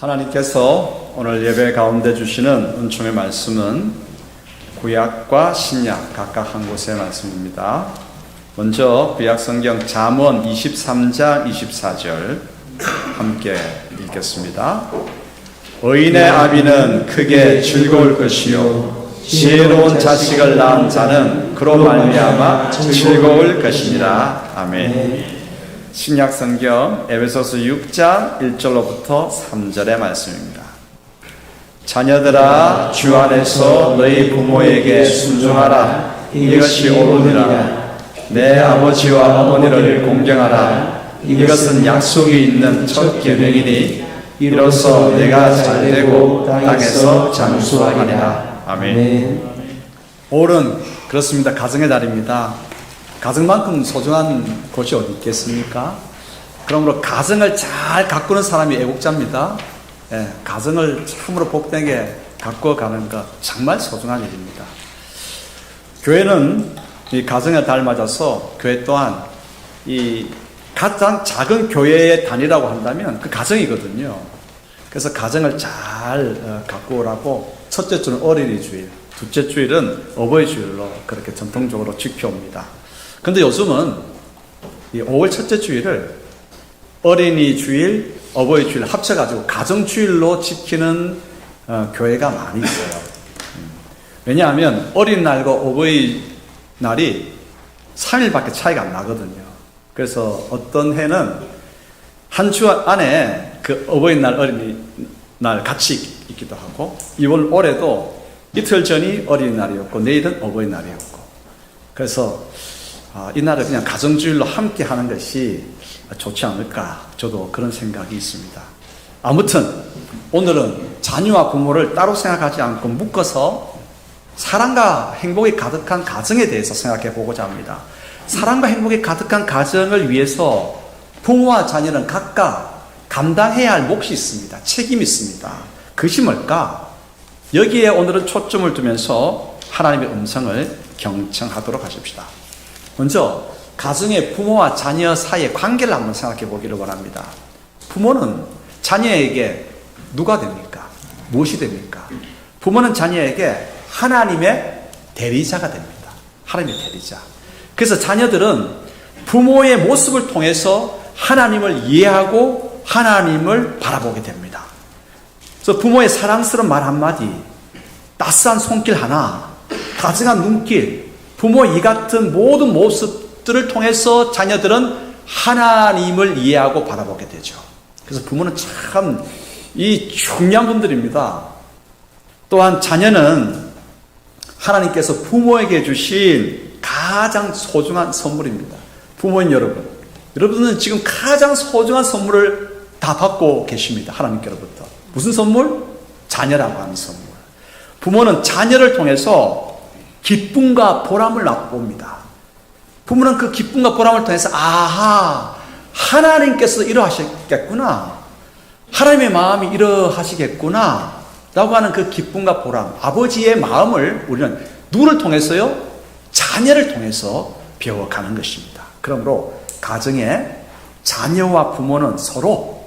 하나님께서 오늘 예배 가운데 주시는 은총의 말씀은 구약과 신약 각각 한 곳의 말씀입니다. 먼저 구약 성경 잠언 23장 24절 함께 읽겠습니다. 의인의 아비는 크게 즐거울 것이요 지혜로운 자식을 낳은 자는 그로 말미암아 즐거울 것이니라. 아멘. 신약 성경 에베소서 6장 1절로부터 3절의 말씀입니다. 자녀들아 주 안에서 너희 부모에게 순종하라. 이것이 옳으니라. 내 아버지와 어머니를 공경하라. 이것은 약속이 있는 첫 계명이니 이로써 내가 잘되고 땅에서 장수하리라. 아멘. 올은 그렇습니다. 가정의 달입니다. 가정만큼 소중한 곳이 어디 있겠습니까? 그러므로 가정을 잘 가꾸는 사람이 애국자입니다. 가정을 참으로 복되게 가꾸어가는 것 정말 소중한 일입니다. 교회는 이 가정의 달 맞아서 교회 또한 이 가장 작은 교회의 단위라고 한다면 그 가정이거든요. 그래서 가정을 잘 가꾸으라고 첫째 주는 어린이 주일, 둘째 주일은 어버이 주일로 그렇게 전통적으로 지켜옵니다. 근데 요즘은 이 5월 첫째 주일을 어린이 주일, 어버이 주일 합쳐가지고 가정 주일로 지키는 교회가 많이 있어요. 왜냐하면 어린날과 어버이 날이 3일밖에 차이가 안 나거든요. 그래서 어떤 해는 한 주 안에 그 어버이날, 어린이날 같이 있기도 하고, 이번 올해도 이틀 전이 어린이날이었고 내일은 어버이날이었고, 그래서 이날을 그냥 가정주일로 함께 하는 것이 좋지 않을까, 저도 그런 생각이 있습니다. 아무튼 오늘은 자녀와 부모를 따로 생각하지 않고 묶어서 사랑과 행복이 가득한 가정에 대해서 생각해 보고자 합니다. 사랑과 행복이 가득한 가정을 위해서 부모와 자녀는 각각 감당해야 할 몫이 있습니다. 책임이 있습니다. 그것이 뭘까? 여기에 오늘은 초점을 두면서 하나님의 음성을 경청하도록 하십시다. 먼저 가정의 부모와 자녀 사이의 관계를 한번 생각해 보기를 원합니다. 부모는 자녀에게 누가 됩니까? 무엇이 됩니까? 부모는 자녀에게 하나님의 대리자가 됩니다. 하나님의 대리자. 그래서 자녀들은 부모의 모습을 통해서 하나님을 이해하고 하나님을 바라보게 됩니다. 그래서 부모의 사랑스러운 말 한마디, 따스한 손길 하나, 다정한 눈길, 부모 이 같은 모든 모습들을 통해서 자녀들은 하나님을 이해하고 바라보게 되죠. 그래서 부모는 참 이 중요한 분들입니다. 또한 자녀는 하나님께서 부모에게 주신 가장 소중한 선물입니다. 부모인 여러분은 지금 가장 소중한 선물을 다 받고 계십니다. 하나님께로부터. 무슨 선물? 자녀라고 하는 선물. 부모는 자녀를 통해서 기쁨과 보람을 맛봅니다. 부모는 그 기쁨과 보람을 통해서 아하, 하나님께서 이러하셨겠구나, 하나님의 마음이 이러하시겠구나 라고 하는 그 기쁨과 보람, 아버지의 마음을 우리는 누구를 통해서요? 자녀를 통해서 배워가는 것입니다. 그러므로 가정에 자녀와 부모는 서로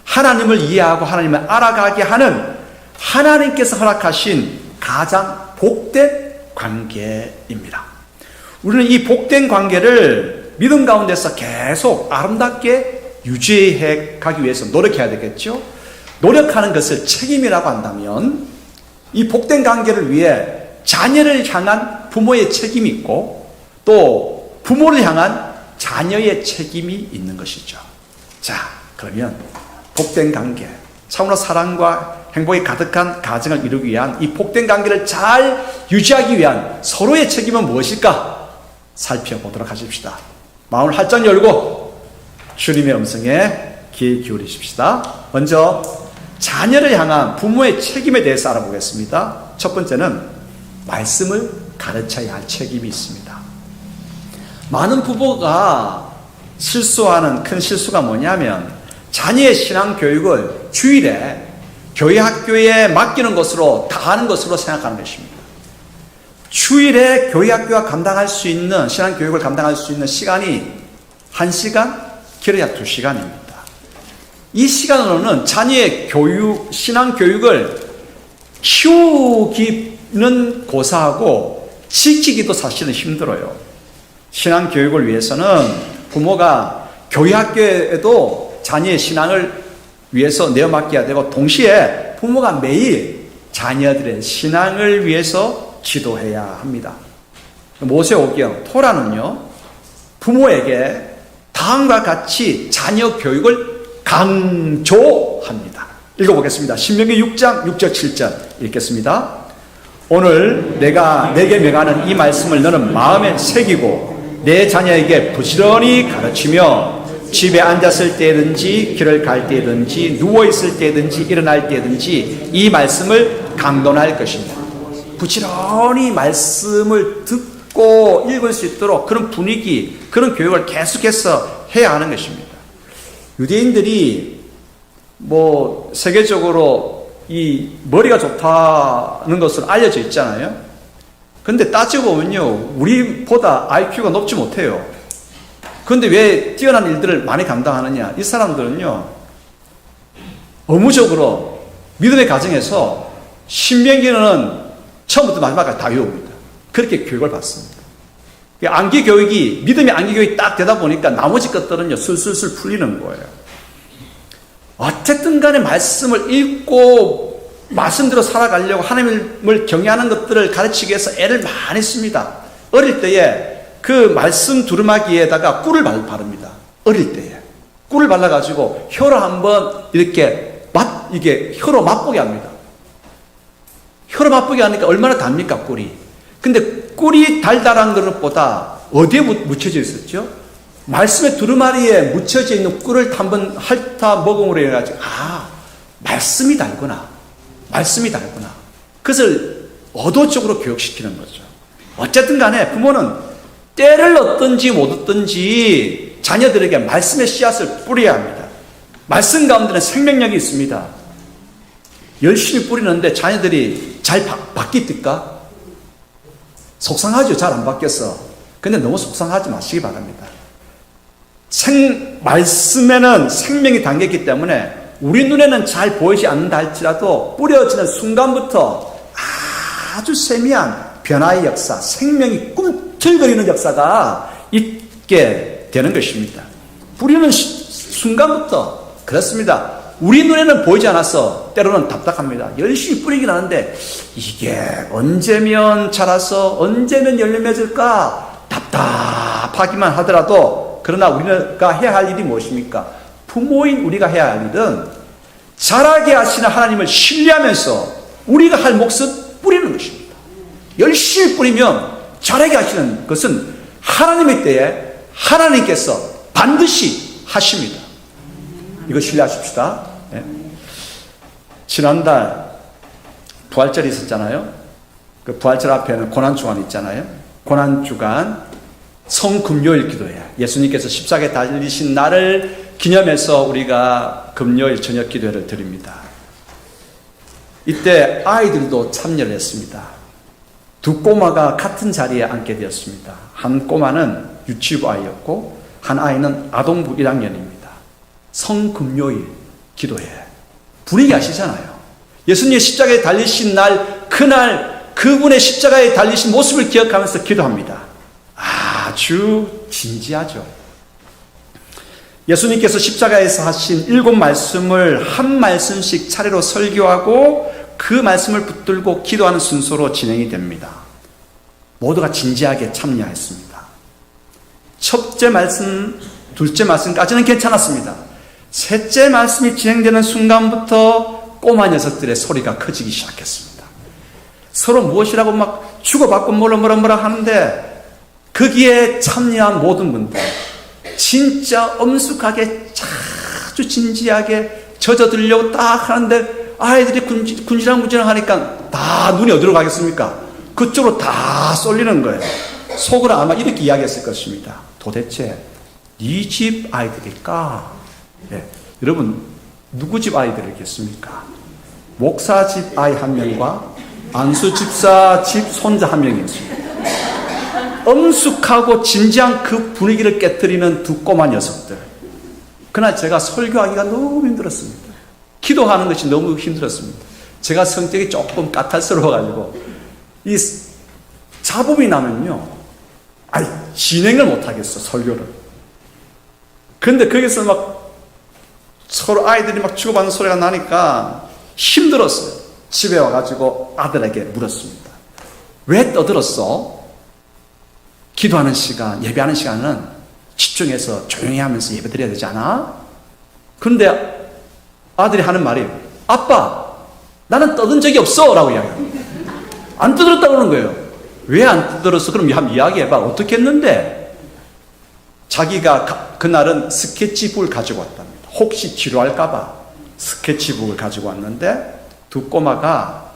하나님을 이해하고 하나님을 알아가게 하는 하나님께서 허락하신 가장 복된 관계입니다. 우리는 이 복된 관계를 믿음 가운데서 계속 아름답게 유지해 가기 위해서 노력해야 되겠죠. 노력하는 것을 책임이라고 한다면 이 복된 관계를 위해 자녀를 향한 부모의 책임이 있고 또 부모를 향한 자녀의 책임이 있는 것이죠. 자, 그러면 복된 관계, 참으로 사랑과 행복이 가득한 가정을 이루기 위한 이 복된 관계를 잘 유지하기 위한 서로의 책임은 무엇일까? 살펴보도록 하십시다. 마음을 활짝 열고 주님의 음성에 귀 기울이십시다. 먼저 자녀를 향한 부모의 책임에 대해서 알아보겠습니다. 첫 번째는 말씀을 가르쳐야 할 책임이 있습니다. 많은 부부가 실수하는 큰 실수가 뭐냐면 자녀의 신앙 교육을 주일에 교회 학교에 맡기는 것으로 다 하는 것으로 생각하는 것입니다. 주일에 교회 학교가 감당할 수 있는 신앙 교육을 감당할 수 있는 시간이 1시간, 길어야 2시간입니다. 이 시간으로는 자녀의 교육, 신앙 교육을 키우기는 고사하고 지키기도 사실은 힘들어요. 신앙 교육을 위해서는 부모가 교회 학교에도 자녀의 신앙을 위해서 내어맡겨야 되고, 동시에 부모가 매일 자녀들의 신앙을 위해서 기도해야 합니다. 모세오경 토라는요, 부모에게 다음과 같이 자녀 교육을 강조합니다. 읽어보겠습니다. 신명기 6장 6절 7절 읽겠습니다. 오늘 내가 내게 명하는 이 말씀을 너는 마음에 새기고 내 자녀에게 부지런히 가르치며 집에 앉았을 때든지 길을 갈 때든지 누워있을 때든지 일어날 때든지 이 말씀을 강론할 것입니다. 부지런히 말씀을 듣고 읽을 수 있도록 그런 분위기, 그런 교육을 계속해서 해야 하는 것입니다. 유대인들이 세계적으로 이 머리가 좋다는 것으로 알려져 있잖아요. 근데 따지고 보면요, 우리보다 IQ가 높지 못해요. 그런데 왜 뛰어난 일들을 많이 감당하느냐? 이 사람들은요, 의무적으로 믿음의 가정에서 신명기는 처음부터 마지막까지 다 외웁니다. 그렇게 교육을 받습니다. 암기 교육이, 믿음의 암기 교육이 딱 되다 보니까 나머지 것들은요, 술술술 풀리는 거예요. 어쨌든 간에 말씀을 읽고 말씀대로 살아가려고 하나님을 경외하는 것들을 가르치기 위해서 애를 많이 씁니다. 어릴 때에 그 말씀 두루마기에다가 꿀을 바릅니다. 어릴 때에. 꿀을 발라가지고 혀로 한번 이렇게 이게 혀로 맛보게 합니다. 혀로 맛보게 하니까 얼마나 답니까, 꿀이. 근데 꿀이 달달한 것보다 어디에 묻혀져 있었죠? 말씀의 두루마리에 묻혀져 있는 꿀을 한번 핥아 먹음으로 해가지고, 말씀이 달구나. 말씀이 달구나. 그것을 의도적으로 교육시키는 거죠. 어쨌든 간에 부모는 때를 얻든지 못 얻든지 자녀들에게 말씀의 씨앗을 뿌려야 합니다. 말씀 가운데는 생명력이 있습니다. 열심히 뿌리는데 자녀들이 잘 바뀌니까 속상하죠. 잘 안 바뀌었어. 근데 너무 속상하지 마시기 바랍니다. 말씀에는 생명이 담겼기 때문에 우리 눈에는 잘 보이지 않는다 할지라도 뿌려지는 순간부터 아주 세미한 변화의 역사, 생명이 꿈틀거리는 역사가 있게 되는 것입니다. 뿌리는 순간부터 그렇습니다. 우리 눈에는 보이지 않아서 때로는 답답합니다. 열심히 뿌리긴 하는데 이게 언제면 자라서 언제면 열매 맺을까 답답하기만 하더라도, 그러나 우리가 해야 할 일이 무엇입니까? 부모인 우리가 해야 할 일은 자라게 하시는 하나님을 신뢰하면서 우리가 할 몫은 뿌리는 것입니다. 열심히 뿌리면 자라게 하시는 것은 하나님의 때에 하나님께서 반드시 하십니다. 이거 신뢰하십시다. 네. 지난달 부활절이 있었잖아요. 그 부활절 앞에는 고난주간 있잖아요. 고난주간 성금요일 기도회, 예수님께서 십자가에 달리신 날을 기념해서 우리가 금요일 저녁 기도회를 드립니다. 이때 아이들도 참여를 했습니다. 두 꼬마가 같은 자리에 앉게 되었습니다. 한 꼬마는 유치부 아이였고 한 아이는 아동부 1학년입니다. 성금요일 기도회, 분위기 아시잖아요. 예수님의 십자가에 달리신 날, 그날 그분의 십자가에 달리신 모습을 기억하면서 기도합니다. 아주 진지하죠. 예수님께서 십자가에서 하신 7말씀을 한 말씀씩 차례로 설교하고 그 말씀을 붙들고 기도하는 순서로 진행이 됩니다. 모두가 진지하게 참여했습니다. 첫째 말씀, 둘째 말씀까지는 괜찮았습니다. 셋째 말씀이 진행되는 순간부터 꼬마 녀석들의 소리가 커지기 시작했습니다. 서로 무엇이라고 막 주고받고 뭐라 하는데, 거기에 참여한 모든 분들 진짜 엄숙하게 아주 진지하게 젖어들려고 딱 하는데 아이들이 군지랑 하니까 다 눈이 어디로 가겠습니까? 그쪽으로 다 쏠리는 거예요. 속으로 아마 이렇게 이야기했을 것입니다. 도대체 네 집 아이들일까? 네. 여러분, 누구 집 아이들이겠습니까? 목사 집 아이 한 명과 안수 집사 집 손자 한 명이 있습니다. 엄숙하고 진지한 그 분위기를 깨뜨리는 두 꼬마 녀석들. 그날 제가 설교하기가 너무 힘들었습니다. 기도하는 것이 너무 힘들었습니다. 제가 성격이 조금 까탈스러워가지고 이 잡음이 나면요, 진행을 못하겠어, 설교를. 그런데 거기서 막 서로 아이들이 막 주고받는 소리가 나니까 힘들었어요. 집에 와가지고 아들에게 물었습니다. 왜 떠들었어? 기도하는 시간, 예배하는 시간은 집중해서 조용히 하면서 예배 드려야 되지 않아? 그런데 아들이 하는 말이, 아빠, 나는 떠든 적이 없어! 라고 이야기합니다. 안 떠들었다고 그러는 거예요. 왜 안 떠들었어? 그럼 한번 이야기해봐. 어떻게 했는데? 자기가 그날은 스케치북을 가지고 왔답니다. 혹시 지루할까봐 스케치북을 가지고 왔는데 두 꼬마가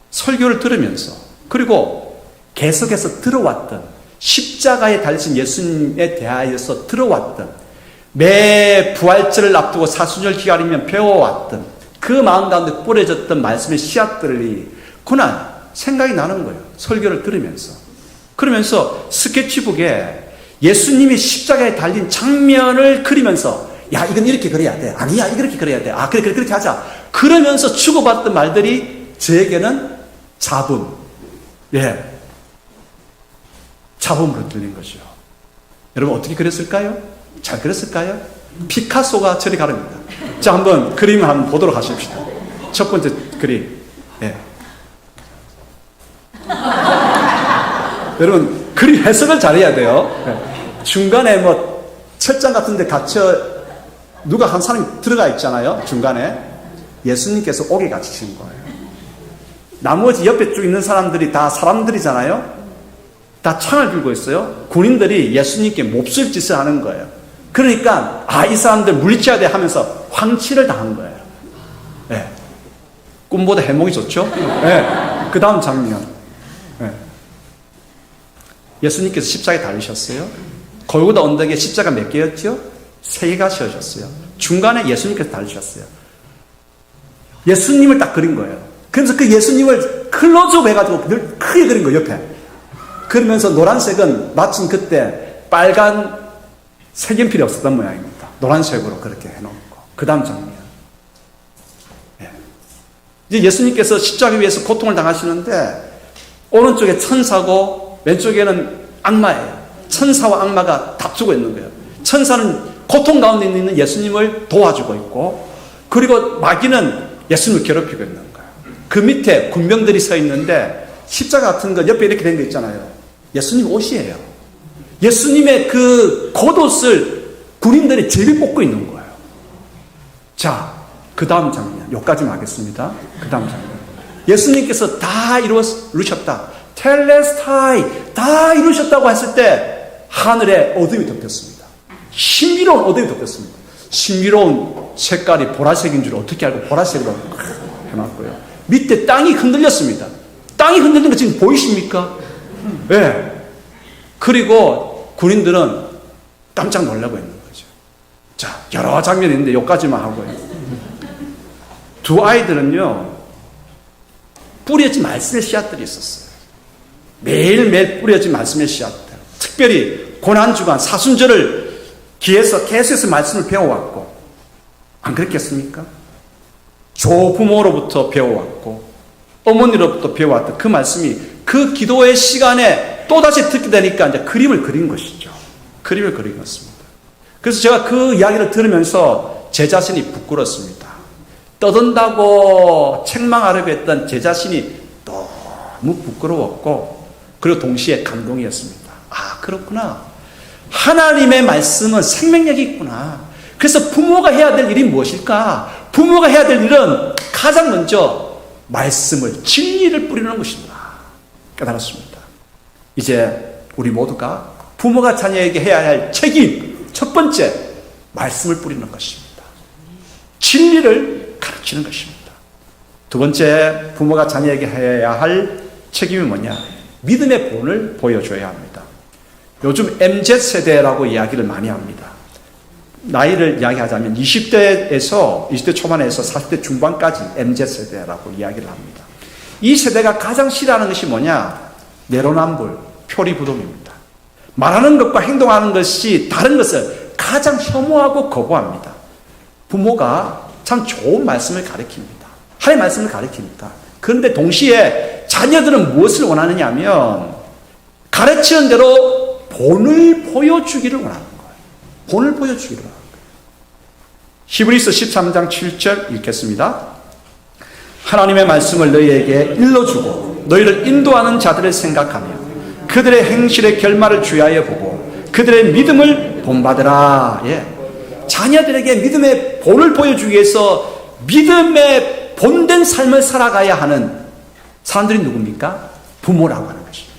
설교를 들으면서, 그리고 계속해서 들어왔던 십자가에 달리신 예수님에 대하여서 들어왔던, 매 부활절을 앞두고 사순절 기다리면 배워왔던 그 마음 가운데 뿌려졌던 말씀의 씨앗들이 그날 생각이 나는 거예요. 설교를 들으면서. 그러면서 스케치북에 예수님이 십자가에 달린 장면을 그리면서, 야, 이건 이렇게 그려야 돼. 아니야, 이렇게 그려야 돼. 아, 그래, 그렇게 하자. 그러면서 주고받던 말들이 저에게는 잡음, 잡음으로 들린 거죠. 여러분, 어떻게 그렸을까요? 잘 그렸을까요? 피카소가 저리 가릅니다. 자, 한번 그림을 한번 보도록 하십시다. 첫 번째 그림. 여러분, 그림 해석을 잘해야 돼요. 중간에 뭐 철장 같은 데 갇혀 누가 한 사람이 들어가 있잖아요. 중간에 예수님께서 옥에 갇히신 거예요. 나머지 옆에 쭉 있는 사람들이 다 사람들이잖아요. 다 창을 들고 있어요. 군인들이 예수님께 몹쓸 짓을 하는 거예요. 그러니까 이 사람들 물리쳐야 돼 하면서 황치를 당한 거예요. 꿈보다 해몽이 좋죠? 그 다음 장면. 예수님께서 십자가에 달리셨어요. 골고다 언덕에 십자가 몇 개였죠? 3개가 씌워졌어요. 중간에 예수님께서 달리셨어요. 예수님을 딱 그린 거예요. 그래서 그 예수님을 클로즈업 해가지고 늘 크게 그린 거예요, 옆에. 그러면서 노란색은 마침 그때 빨간 색연필이 없었던 모양입니다. 노란색으로 그렇게 해놓고. 그 다음 장면. 이제 예수님께서 십자가 위에서 고통을 당하시는데 오른쪽에 천사고 왼쪽에는 악마예요. 천사와 악마가 다투고 있는 거예요. 천사는 고통 가운데 있는 예수님을 도와주고 있고, 그리고 마귀는 예수님을 괴롭히고 있는 거예요. 그 밑에 군병들이 서 있는데 십자가 같은 거 옆에 이렇게 된 거 있잖아요. 예수님 옷이에요. 예수님의 그 겉옷을 군인들이 제비 뽑고 있는 거예요. 자, 그 다음 장면. 여기까지만 하겠습니다. 그 다음 장면. 예수님께서 다 이루셨다. 텔레스타이. 다 이루셨다고 했을 때 하늘에 어둠이 덮였습니다. 신비로운 어둠이 덮였습니다. 신비로운 색깔이 보라색인 줄 어떻게 알고 보라색으로 해놨고요. 밑에 땅이 흔들렸습니다. 땅이 흔들리는 거 지금 보이십니까? 그리고 군인들은 깜짝 놀라고 있는 거죠. 자, 여러 장면이 있는데 여기까지만 하고요. 두 아이들은요, 뿌려진 말씀의 씨앗들이 있었어요. 매일매일 뿌려진 말씀의 씨앗들. 특별히 고난주간 사순절을 기해서 계속해서 말씀을 배워왔고, 안 그랬겠습니까? 조부모로부터 배워왔고 어머니로부터 배워왔던 그 말씀이 그 기도의 시간에 또다시 듣게 되니까 이제 그림을 그린 것이죠. 그림을 그린 것입니다. 그래서 제가 그 이야기를 들으면서 제 자신이 부끄럽습니다. 떠든다고 책망하려고 했던 제 자신이 너무 부끄러웠고, 그리고 동시에 감동이었습니다. 그렇구나. 하나님의 말씀은 생명력이 있구나. 그래서 부모가 해야 될 일이 무엇일까? 부모가 해야 될 일은 가장 먼저 말씀을, 진리를 뿌리는 것입니다. 깨달았습니다. 이제 우리 모두가 부모가 자녀에게 해야 할 책임, 첫 번째, 말씀을 뿌리는 것입니다. 진리를 가르치는 것입니다. 두 번째, 부모가 자녀에게 해야 할 책임이 뭐냐? 믿음의 본을 보여줘야 합니다. 요즘 MZ세대라고 이야기를 많이 합니다. 나이를 이야기하자면 20대 초반에서 40대 중반까지 MZ세대라고 이야기를 합니다. 이 세대가 가장 싫어하는 것이 뭐냐? 내로남불, 표리부동입니다. 말하는 것과 행동하는 것이 다른 것을 가장 혐오하고 거부합니다. 부모가 참 좋은 말씀을 가르칩니다. 하나님의 말씀을 가르칩니다. 그런데 동시에 자녀들은 무엇을 원하느냐 하면 가르치는 대로 본을 보여주기를 원하는 거예요. 본을 보여주기를 원하는 거예요. 히브리서 13장 7절 읽겠습니다. 하나님의 말씀을 너희에게 일러주고 너희를 인도하는 자들을 생각하며 그들의 행실의 결말을 주의하여 보고 그들의 믿음을 본받으라. 예. 자녀들에게 믿음의 본을 보여주기 위해서 믿음의 본된 삶을 살아가야 하는 사람들이 누굽니까? 부모라고 하는 것입니다.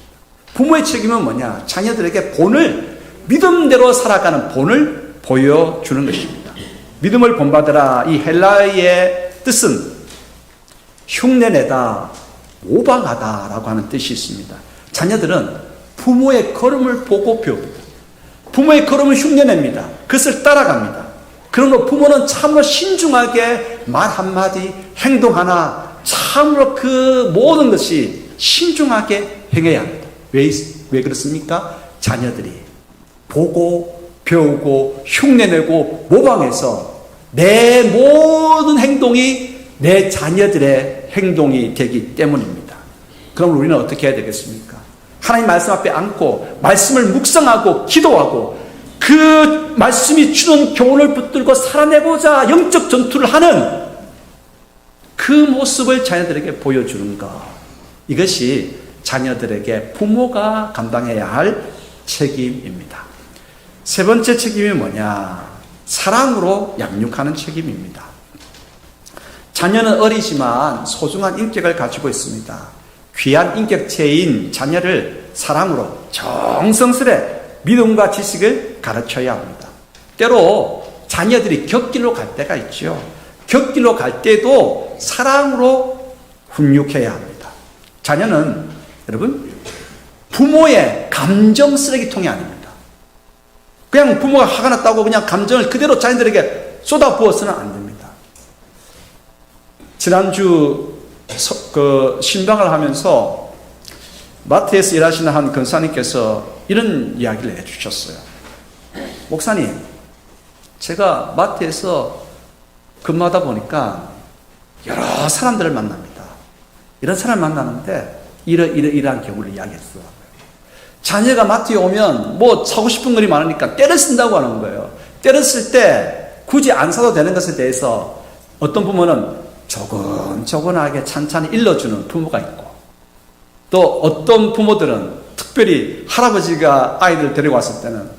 부모의 책임은 뭐냐? 자녀들에게 본을, 믿음대로 살아가는 본을 보여주는 것입니다. 믿음을 본받으라. 이 헬라어의 뜻은 흉내내다, 모방하다라고 하는 뜻이 있습니다. 자녀들은 부모의 걸음을 보고 배웁니다. 부모의 걸음을 흉내냅니다. 그것을 따라갑니다. 그러므로 부모는 참으로 신중하게 말 한마디, 행동 하나, 참으로 그 모든 것이 신중하게 행해야 합니다. 왜 그렇습니까? 자녀들이 보고, 배우고, 흉내내고, 모방해서 내 모든 행동이 내 자녀들의 행동이 되기 때문입니다. 그럼 우리는 어떻게 해야 되겠습니까? 하나님 말씀 앞에 앉고 말씀을 묵상하고 기도하고 그 말씀이 주는 교훈을 붙들고 살아내고자 영적 전투를 하는 그 모습을 자녀들에게 보여주는 것. 이것이 자녀들에게 부모가 감당해야 할 책임입니다. 세 번째 책임이 뭐냐? 사랑으로 양육하는 책임입니다. 자녀는 어리지만 소중한 인격을 가지고 있습니다. 귀한 인격체인 자녀를 사랑으로 정성스레 믿음과 지식을 가르쳐야 합니다. 때로 자녀들이 곁길로 갈 때가 있죠. 곁길로 갈 때도 사랑으로 훈육해야 합니다. 자녀는 여러분 부모의 감정 쓰레기통이 아닙니다. 그냥 부모가 화가 났다고 그냥 감정을 그대로 자녀들에게 쏟아부어서는 안 됩니다. 지난주 신방을 하면서 마트에서 일하시는 한 권사님께서 이런 이야기를 해주셨어요. 목사님, 제가 마트에서 근무하다 보니까 여러 사람들을 만납니다. 이런 사람을 만나는데 이러한 경우를 이야기했어요. 자녀가 마트에 오면 뭐 사고 싶은 것이 많으니까 때를 쓴다고 하는 거예요. 때를 쓸 때 굳이 안 사도 되는 것에 대해서 어떤 부모는 조근조근하게 찬찬히 일러주는 부모가 있고 또 어떤 부모들은 특별히 할아버지가 아이들 데리고 왔을 때는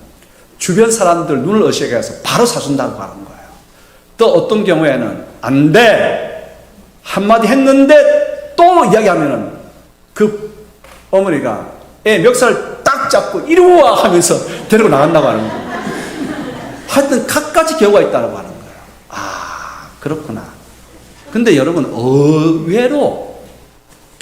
주변 사람들 눈을 의식해 서 바로 사준다고 하는 거예요. 또 어떤 경우에는 안 돼! 한마디 했는데 또 이야기하면은 그 어머니가 애 멱살을 딱 잡고 이리 와 하면서 데리고 나간다고 하는 거예요. 하여튼 갖가지 경우가 있다고 하는 거예요. 아, 그렇구나. 근데 여러분 의외로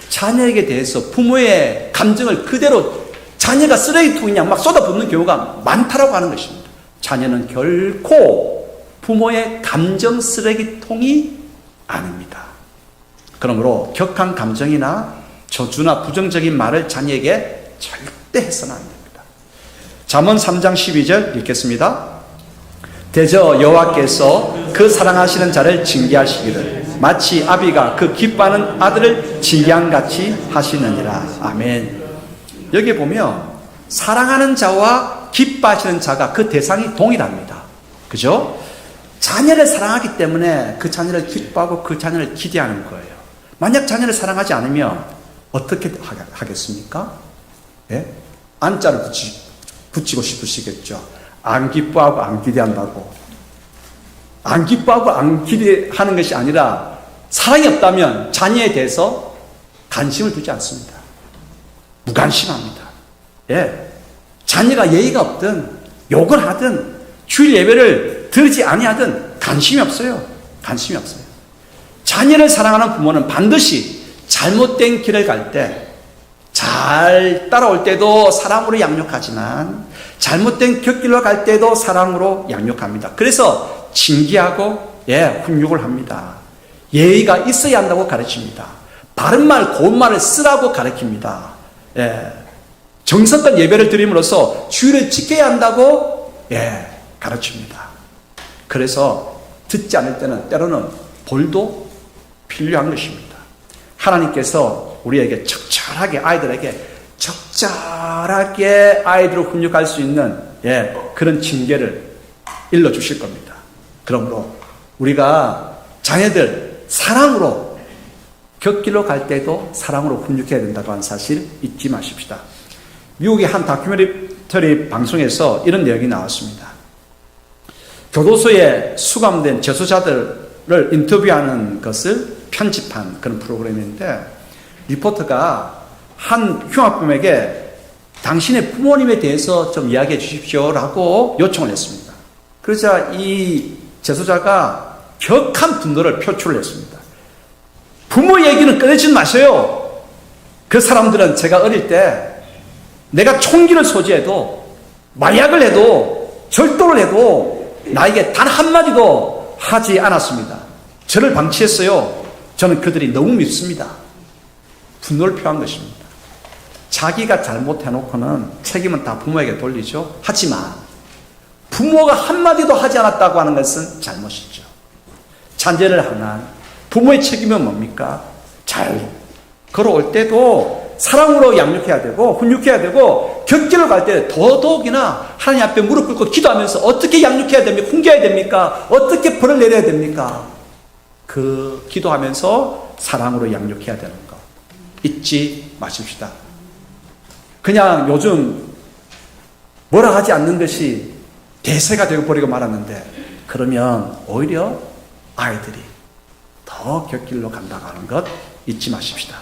자녀에게 대해서 부모의 감정을 그대로 자녀가 쓰레기통이냐 막 쏟아붓는 경우가 많다라고 하는 것입니다. 자녀는 결코 부모의 감정 쓰레기통이 아닙니다. 그러므로 격한 감정이나 저주나 부정적인 말을 자녀에게 절대 해서는 안 됩니다. 잠언 3장 12절 읽겠습니다. 대저 여호와께서 그 사랑하시는 자를 징계하시기를 마치 아비가 그 기뻐하는 아들을 징계함같이 하시느니라. 아멘. 여기 보면 사랑하는 자와 기뻐하시는 자가 그 대상이 동일합니다. 그죠? 자녀를 사랑하기 때문에 그 자녀를 기뻐하고 그 자녀를 기대하는 거예요. 만약 자녀를 사랑하지 않으면 어떻게 하겠습니까? 예? 안자를 붙이고 싶으시겠죠. 안 기뻐하고 안 기대한다고. 안 기뻐하고 안 기대하는 것이 아니라 사랑이 없다면 자녀에 대해서 관심을 두지 않습니다. 무관심합니다. 예. 자녀가 예의가 없든 욕을 하든 주일 예배를 들지 아니하든 관심이 없어요. 관심이 없어요. 자녀를 사랑하는 부모는 반드시 잘못된 길을 갈 때 잘 따라올 때도 사랑으로 양육하지만 잘못된 곁길로 갈 때도 사랑으로 양육합니다. 그래서 징계하고 훈육을 합니다. 예의가 있어야 한다고 가르칩니다. 바른 말, 고운 말을 쓰라고 가르칩니다. 정성껏 예배를 드림으로써 주의를 지켜야 한다고 가르칩니다. 그래서 듣지 않을 때는 때로는 벌도 필요한 것입니다. 하나님께서 우리에게 적절하게 아이들에게 적절하게 아이들을 훈육할 수 있는 그런 징계를 일러주실 겁니다. 그러므로 우리가 자녀들 사랑으로 곁길로 갈 때도 사랑으로 훈육해야 된다고 하는 사실 잊지 마십시다. 미국의 한 다큐멘터리 방송에서 이런 내용이 나왔습니다. 교도소에 수감된 재소자들을 인터뷰하는 것을 편집한 그런 프로그램인데, 리포터가 한 흉악범에게 당신의 부모님에 대해서 좀 이야기해 주십시오라고 요청을 했습니다. 그러자 이 재소자가 격한 분노를 표출을 했습니다. 부모 얘기는 꺼내지 마세요. 그 사람들은 제가 어릴 때 내가 총기를 소지해도 마약을 해도 절도를 해도 나에게 단 한마디도 하지 않았습니다. 저를 방치했어요. 저는 그들이 너무 밉습니다. 분노를 표한 것입니다. 자기가 잘못해놓고는 책임은 다 부모에게 돌리죠. 하지만 부모가 한마디도 하지 않았다고 하는 것은 잘못이죠. 자녀를 향한 부모의 책임은 뭡니까? 잘 걸어올 때도 사랑으로 양육해야 되고 훈육해야 되고, 곁길을 갈 때 더더욱이나 하나님 앞에 무릎 꿇고 기도하면서 어떻게 양육해야 됩니까? 훈계해야 됩니까? 어떻게 벌을 내려야 됩니까? 그 기도하면서 사랑으로 양육해야 되는 것 잊지 마십시다. 그냥 요즘 뭐라 하지 않는 것이 대세가 되어 버리고 말았는데, 그러면 오히려 아이들이 더 곁길로 간다고 하는 것 잊지 마십시다.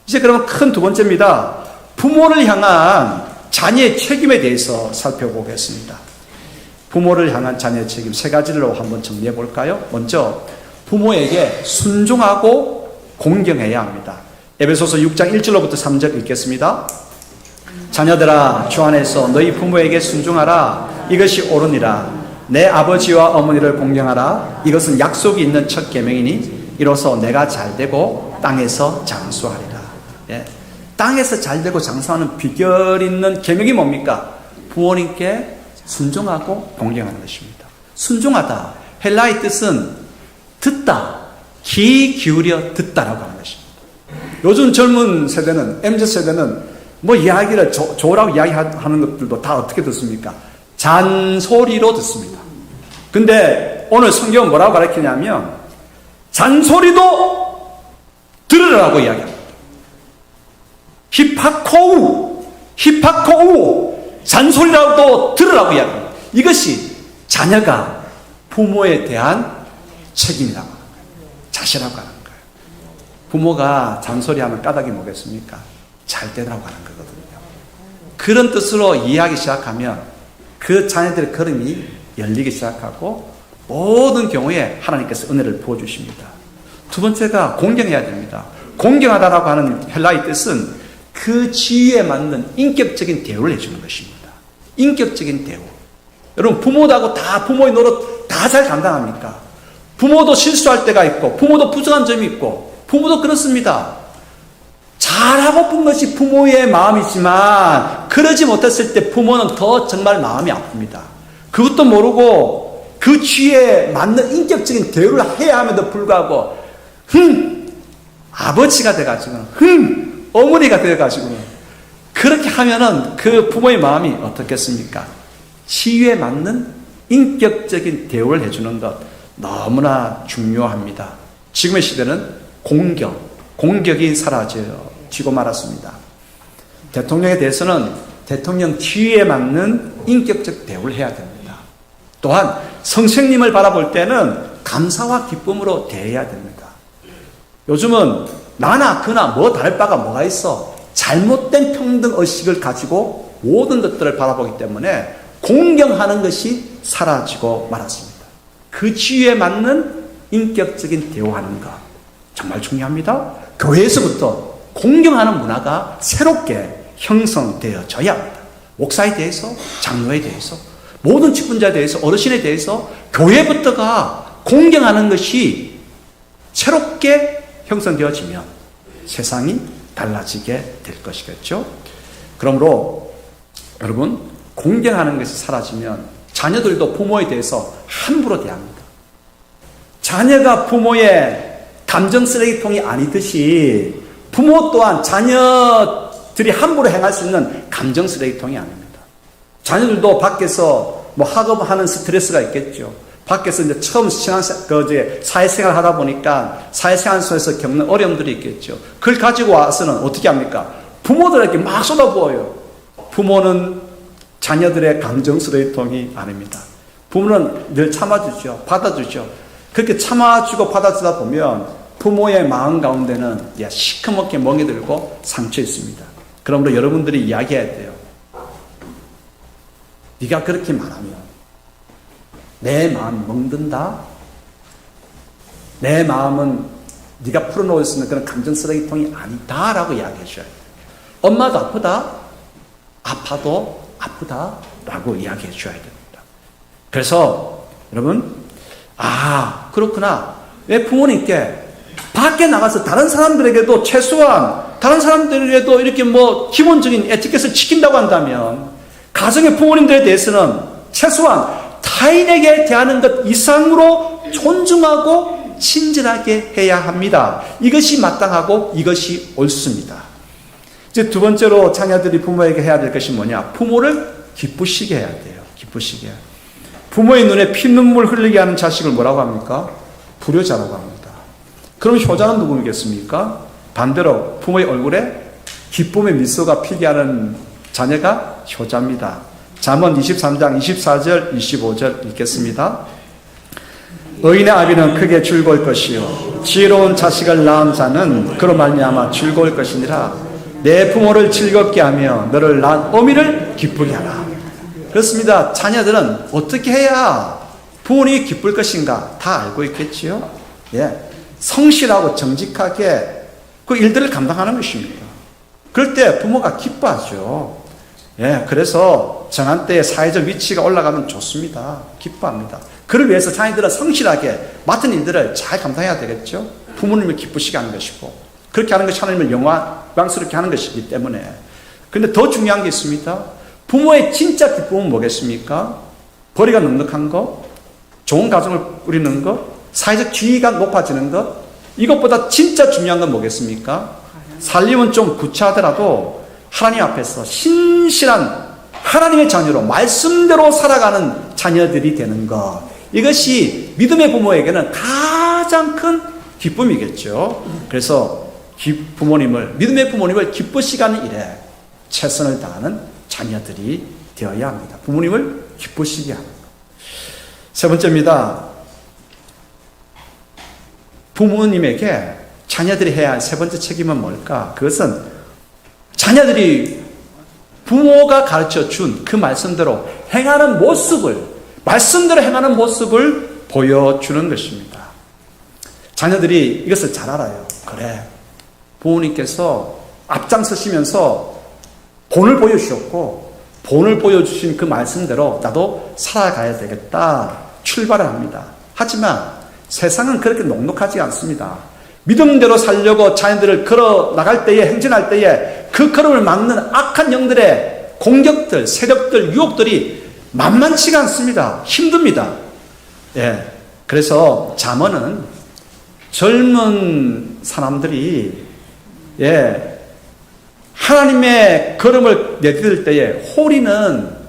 이제 그러면 큰 두 번째입니다. 부모를 향한 자녀의 책임에 대해서 살펴보겠습니다. 부모를 향한 자녀의 책임 세 가지로 한번 정리해 볼까요? 먼저 부모에게 순종하고 공경해야 합니다. 에베소서 6장 1절로부터 3절 읽겠습니다. 자녀들아, 주 안에서 너희 부모에게 순종하라. 이것이 옳으니라. 내 아버지와 어머니를 공경하라. 이것은 약속이 있는 첫 계명이니 이로써 내가 잘되고 땅에서 장수하리라. 땅에서 잘되고 장수하는 비결 있는 계명이 뭡니까? 부모님께 순종하고 공경하는 것입니다. 순종하다, 헬라의 뜻은 듣다, 귀 기울여 듣다라고 하는 것입니다. 요즘 젊은 세대는, MZ세대는 뭐 이야기를 좋으라고 이야기하는 것들도 다 어떻게 듣습니까? 잔소리로 듣습니다. 근데 오늘 성경은 뭐라고 가르치냐면 잔소리도 들으라고 이야기합니다. 히파코우, 잔소리라도 들으라고 이야기합니다. 이것이 자녀가 부모에 대한 책임이라고 하는 거예요. 자세라고 하는 거예요. 부모가 잔소리하면 까닭이 뭐겠습니까? 잘 되라고 하는 거거든요. 그런 뜻으로 이해하기 시작하면 그 자녀들의 걸음이 열리기 시작하고 모든 경우에 하나님께서 은혜를 부어주십니다. 두 번째가 공경해야 됩니다. 공경하다라고 하는 헬라의 뜻은 그 지위에 맞는 인격적인 대우를 해주는 것입니다. 인격적인 대우. 여러분, 부모하고 다 부모의 노릇 다 잘 감당합니까? 부모도 실수할 때가 있고 부모도 부족한 점이 있고 부모도 그렇습니다. 잘하고픈 것이 부모의 마음이지만 그러지 못했을 때 부모는 더 정말 마음이 아픕니다. 그것도 모르고 그 지위에 맞는 인격적인 대우를 해야 함에도 불구하고 아버지가 돼가지고는 어머니가 되어가지고 그렇게 하면은 그 부모의 마음이 어떻겠습니까? 지위에 맞는 인격적인 대우를 해주는 것 너무나 중요합니다. 지금의 시대는 공격이 사라지고 말았습니다. 대통령에 대해서는 대통령 지위에 맞는 인격적 대우를 해야 됩니다. 또한 선생님을 바라볼 때는 감사와 기쁨으로 대해야 됩니다. 요즘은 나나 그나 뭐 다를 바가 뭐가 있어? 잘못된 평등의식을 가지고 모든 것들을 바라보기 때문에 공경하는 것이 사라지고 말았습니다. 그 지위에 맞는 인격적인 대우하는 것 정말 중요합니다. 교회에서부터 공경하는 문화가 새롭게 형성되어져야 합니다. 목사에 대해서, 장로에 대해서, 모든 직분자에 대해서, 어르신에 대해서 교회부터가 공경하는 것이 새롭게 형성되어지면 세상이 달라지게 될 것이겠죠. 그러므로 여러분, 공경하는 것이 사라지면 자녀들도 부모에 대해서 함부로 대합니다. 자녀가 부모의 감정 쓰레기통이 아니듯이 부모 또한 자녀들이 함부로 행할 수 있는 감정 쓰레기통이 아닙니다. 자녀들도 밖에서 뭐 학업하는 스트레스가 있겠죠. 밖에서 이제 처음 사회생활 하다 보니까 사회생활 속에서 겪는 어려움들이 있겠죠. 그걸 가지고 와서는 어떻게 합니까? 부모들에게 막 쏟아부어요. 부모는 자녀들의 감정 쓰레기통이 아닙니다. 부모는 늘 참아주죠. 받아주죠. 그렇게 참아주고 받아주다 보면 부모의 마음 가운데는 시커멓게 멍이 들고 상처 있습니다. 그러므로 여러분들이 이야기해야 돼요. 네가 그렇게 말하면 내 마음 멍든다. 내 마음은 네가 풀어놓을 수 있는 그런 감정 쓰레기통이 아니다라고 이야기해 줘야 돼요. 엄마도 아프다. 아파도 아프다라고 이야기해 줘야 됩니다. 그래서 여러분, 그렇구나. 왜 부모님께 밖에 나가서 다른 사람들에게도 최소한 다른 사람들에게도 이렇게 뭐 기본적인 에티켓을 지킨다고 한다면 가정의 부모님들에 대해서는 최소한 타인에게 대하는 것 이상으로 존중하고 친절하게 해야 합니다. 이것이 마땅하고 이것이 옳습니다. 이제 두 번째로 자녀들이 부모에게 해야 될 것이 뭐냐? 부모를 기쁘시게 해야 돼요. 기쁘시게. 부모의 눈에 피눈물 흘리게 하는 자식을 뭐라고 합니까? 불효자라고 합니다. 그럼 효자는 누구겠습니까? 반대로 부모의 얼굴에 기쁨의 미소가 피게 하는 자녀가 효자입니다. 잠언 23장 24절 25절 읽겠습니다. 의인의 아비는 크게 즐거울 것이요 지혜로운 자식을 낳은 자는 그로 말미암아 즐거울 것이니라. 내 부모를 즐겁게 하며 너를 낳은 어미를 기쁘게 하라. 그렇습니다. 자녀들은 어떻게 해야 부모님이 기쁠 것인가 다 알고 있겠지요. 성실하고 정직하게 그 일들을 감당하는 것입니다. 그럴 때 부모가 기뻐하죠. 그래서 정한 때에 사회적 위치가 올라가면 좋습니다. 기뻐합니다. 그를 위해서 자녀들은 성실하게 맡은 일들을 잘 감당해야 되겠죠. 부모님을 기쁘시게 하는 것이고 그렇게 하는 것이 하나님을 영광스럽게 하는 것이기 때문에. 그런데 더 중요한 게 있습니다. 부모의 진짜 기쁨은 뭐겠습니까? 벌이가 넉넉한 것, 좋은 가정을 꾸리는 것, 사회적 지위가 높아지는 것. 이것보다 진짜 중요한 건 뭐겠습니까? 살림은 좀 구차하더라도 하나님 앞에서 신실한 하나님의 자녀로 말씀대로 살아가는 자녀들이 되는 것. 이것이 믿음의 부모에게는 가장 큰 기쁨이겠죠. 그래서 믿음의 부모님을 기쁘시게 하는 일에 최선을 다하는 자녀들이 되어야 합니다. 부모님을 기쁘시게 하는 것. 세 번째입니다. 부모님에게 자녀들이 해야 할 세 번째 책임은 뭘까? 그것은 자녀들이 부모가 가르쳐 준 그 말씀대로 행하는 모습을, 말씀대로 행하는 모습을 보여주는 것입니다. 자녀들이 이것을 잘 알아요. 그래, 부모님께서 앞장서시면서 본을 보여주셨고 본을 보여주신 그 말씀대로 나도 살아가야 되겠다 출발을 합니다. 하지만 세상은 그렇게 녹록하지 않습니다. 믿음대로 살려고 자녀들을 걸어 나갈 때에, 행진할 때에 그 걸음을 막는 악한 영들의 공격들, 세력들, 유혹들이 만만치가 않습니다. 힘듭니다. 그래서 잠언은 젊은 사람들이 하나님의 걸음을 내딛을 때에 홀리는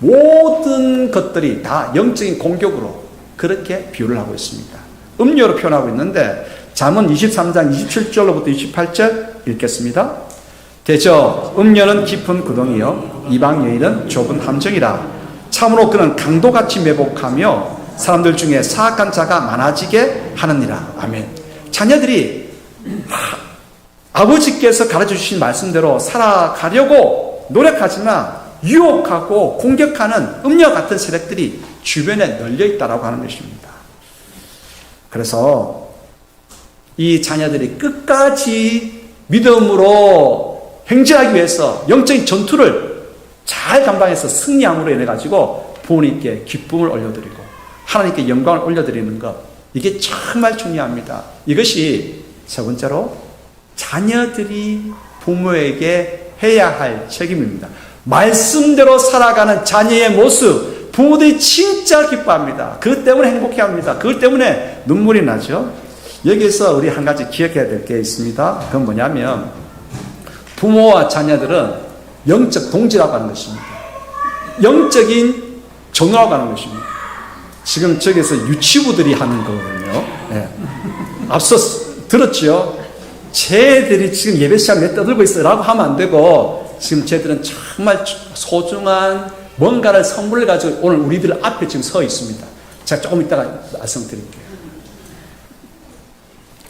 모든 것들이 다 영적인 공격으로 그렇게 비유를 하고 있습니다. 음료로 표현하고 있는데 잠언 23장 27절로부터 28절 읽겠습니다. 대저 음료는 깊은 구덩이요 이방 여인은 좁은 함정이라. 참으로 그는 강도같이 매복하며 사람들 중에 사악한 자가 많아지게 하느니라. 아멘. 자녀들이 아버지께서 가르쳐주신 말씀대로 살아가려고 노력하지만 유혹하고 공격하는 음녀 같은 세력들이 주변에 널려있다라고 하는 것입니다. 그래서 이 자녀들이 끝까지 믿음으로 행진하기 위해서 영적인 전투를 잘 감당해서 승리함으로 인해 가지고 부모님께 기쁨을 올려드리고 하나님께 영광을 올려드리는 것, 이게 정말 중요합니다. 이것이 세 번째로 자녀들이 부모에게 해야 할 책임입니다. 말씀대로 살아가는 자녀의 모습, 부모들이 진짜 기뻐합니다. 그것 때문에 행복해합니다. 그것 때문에 눈물이 나죠. 여기서 우리 한 가지 기억해야 될 게 있습니다. 그건 뭐냐면 부모와 자녀들은 영적 동지라고 하는 것입니다. 영적인 정화라고 하는 것입니다. 지금 저기서 유치부들이 하는 거거든요. 네. 앞서 들었죠? 쟤들이 지금 예배 시간에 떠들고 있어라고 하면 안 되고, 지금 쟤들은 정말 소중한 뭔가를 선물을 가지고 오늘 우리들 앞에 지금 서 있습니다. 제가 조금 이따가 말씀드릴게요.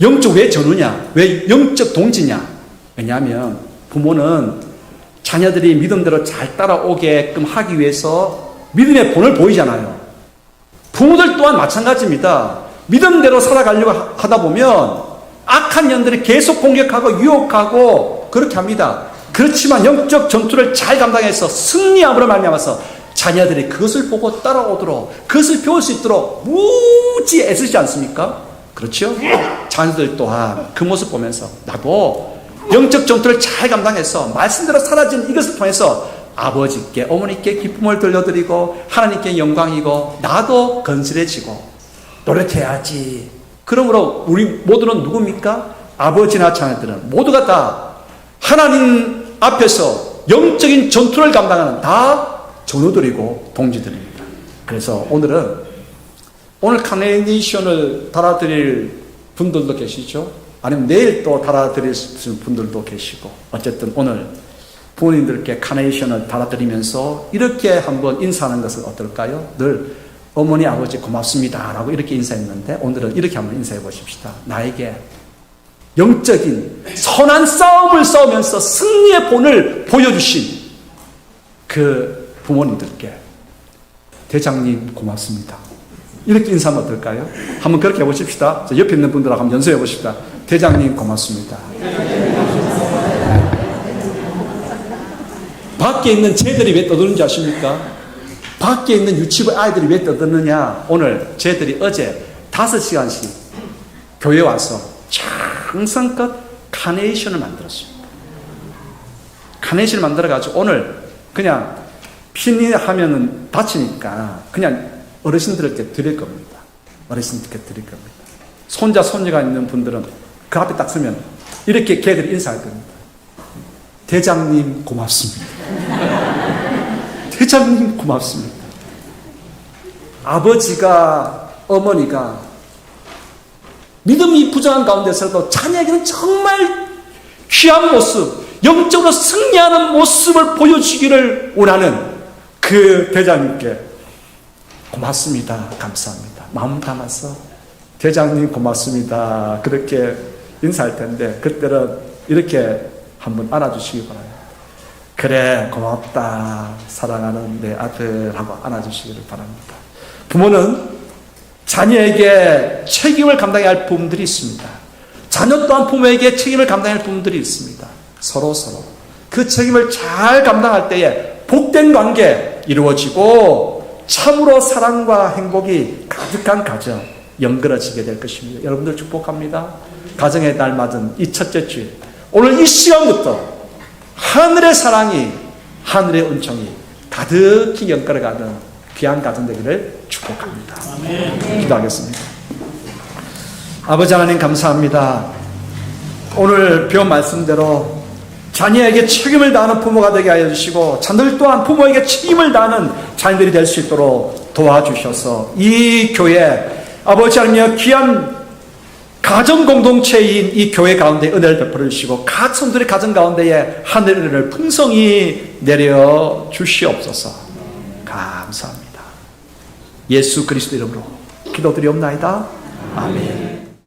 영적 왜 전우냐? 왜 영적 동지냐? 왜냐하면 부모는 자녀들이 믿음대로 잘 따라오게끔 하기 위해서 믿음의 본을 보이잖아요. 부모들 또한 마찬가지입니다. 믿음대로 살아가려고 하다 보면 악한 년들이 계속 공격하고 유혹하고 그렇게 합니다. 그렇지만 영적 전투를 잘 감당해서 승리함으로 말미암아서 자녀들이 그것을 보고 따라오도록, 그것을 배울 수 있도록 무지 애쓰지 않습니까? 그렇죠? 자녀들 또한 그 모습 보면서 나도 영적 전투를 잘 감당해서 말씀대로 사라진 이것을 통해서 아버지께, 어머니께 기쁨을 돌려드리고 하나님께 영광이고 나도 건실해지고 노력해야지. 그러므로 우리 모두는 누굽니까? 아버지나 자녀들은 모두가 다 하나님 앞에서 영적인 전투를 감당하는 다 전우들이고 동지들입니다. 그래서 오늘 카네이션을 달아드릴 분들도 계시죠? 아니면 내일 또 달아드릴 분들도 계시고, 어쨌든 오늘 부모님들께 카네이션을 달아드리면서 이렇게 한번 인사하는 것은 어떨까요? 늘 어머니 아버지 고맙습니다 라고 이렇게 인사했는데 오늘은 이렇게 한번 인사해 보십시다. 나에게 영적인 선한 싸움을 싸우면서 승리의 본을 보여주신 그 부모님들께 대장님 고맙습니다. 이렇게 인사하면 어떨까요? 한번 그렇게 해보십시다. 옆에 있는 분들하고 한번 연습해 보십시다. 대장님 고맙습니다. 밖에 있는 쟤들이 왜 떠드는지 아십니까? 밖에 있는 유치부 아이들이 왜 떠드느냐? 오늘 쟤들이 어제 5시간씩 교회 와서 정성껏 카네이션을 만들었습니다. 카네이션을 만들어가지고 오늘 그냥 피니하면은 다치니까 그냥 어르신들께 드릴 겁니다. 어르신들께 드릴 겁니다. 손자, 손녀가 있는 분들은 그 앞에 딱 서면 이렇게 걔들이 인사할 겁니다. 대장님 고맙습니다. 대장님 고맙습니다. 아버지가, 어머니가 믿음이 부정한 가운데서도 자녀에게는 정말 귀한 모습, 영적으로 승리하는 모습을 보여주기를 원하는 그 대장님께 고맙습니다. 감사합니다. 마음 담아서 대장님 고맙습니다. 그렇게 인사할 텐데 그때는 이렇게 한번 안아주시기 바랍니다. 그래 고맙다 사랑하는 내 아들 하고 안아주시기를 바랍니다. 부모는 자녀에게 책임을 감당해야 할 부분들이 있습니다. 자녀 또한 부모에게 책임을 감당해야 할 부분들이 있습니다. 서로 그 책임을 잘 감당할 때에 복된 관계 이루어지고 참으로 사랑과 행복이 가득한 가정 연결어지게 될 것입니다. 여러분들 축복합니다. 가정의 날 맞은 이 첫째 주일, 오늘 이 시간부터 하늘의 사랑이, 하늘의 은총이 가득히 연결해가는 귀한 가정 되기를 축복합니다. 아멘. 기도하겠습니다. 아버지 하나님 감사합니다. 오늘 배운 말씀대로 자녀에게 책임을 다하는 부모가 되게 하여 주시고 자녀들 또한 부모에게 책임을 다하는 자녀들이 될 수 있도록 도와주셔서 이 교회 아버지 하나님 귀한 가정 공동체인 이 교회 가운데 은혜를 베풀어 주시고 각 성도의 가정 가운데에 하늘 은혜를 풍성히 내려 주시옵소서. 감사합니다. 예수 그리스도 이름으로 기도드리옵나이다. 아멘.